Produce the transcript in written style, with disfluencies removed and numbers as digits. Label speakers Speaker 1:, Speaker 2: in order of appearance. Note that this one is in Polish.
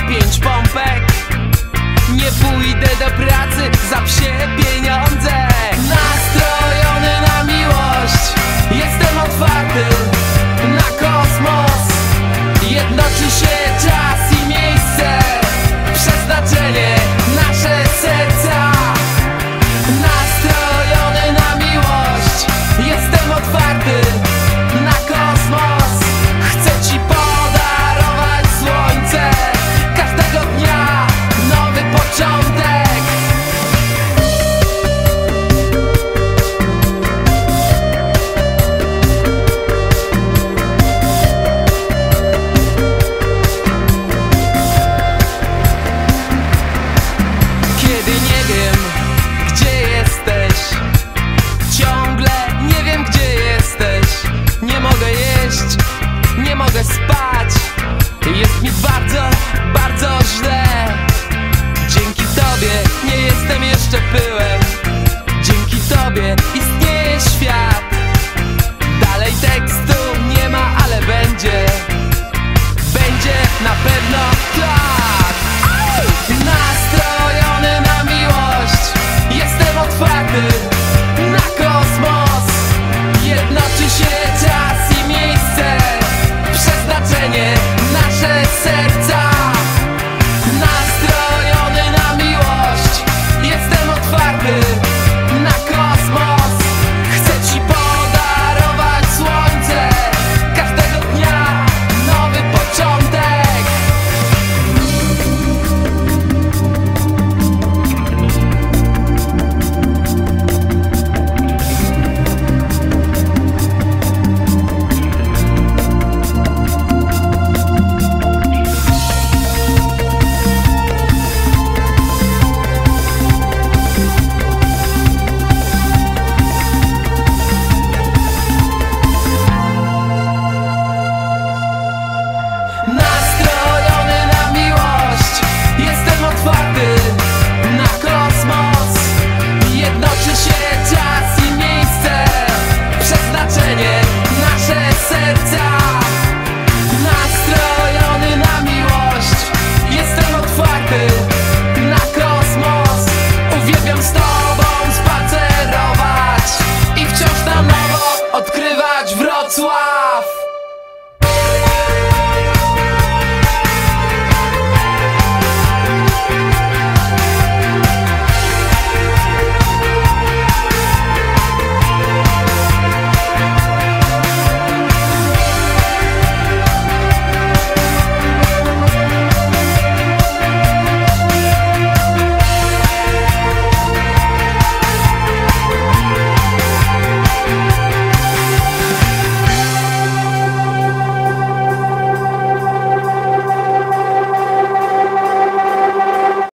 Speaker 1: nie 5 pompek. Nie pójdę do pracy za psie pieniądze. Nastrojony na miłość, jestem otwarty na kosmos. Jednoczy się czas i miejsce, przeznaczenie, nasze serca. Nastrojony na miłość, jestem otwarty na kosmos. Chcę ci podarować słońce, każdego dnia nowy początek. Kiedy nie wiem, gdzie jesteś, ciągle nie wiem, gdzie jesteś. Nie mogę jeść, nie mogę spać, jest mi bardzo, bardzo źle. Dzięki tobie nie jestem jeszcze pyłem, dzięki tobie istnieje świat. Dalej tekstu nie ma, ale będzie, będzie na pewno tak. Nastrojony na miłość, jestem otwarty na kosmos. Jednoczy się czas i miejsce, przeznaczenie, nasze serca. Nastrojony na miłość, jestem otwarty na kosmos. Chcę ci podarować słońce, każdego dnia nowy początek. Nastrojony na miłość, jestem otwarty na kosmos. Jednoczy się czas i miejsce, przeznaczenie, nasze serca.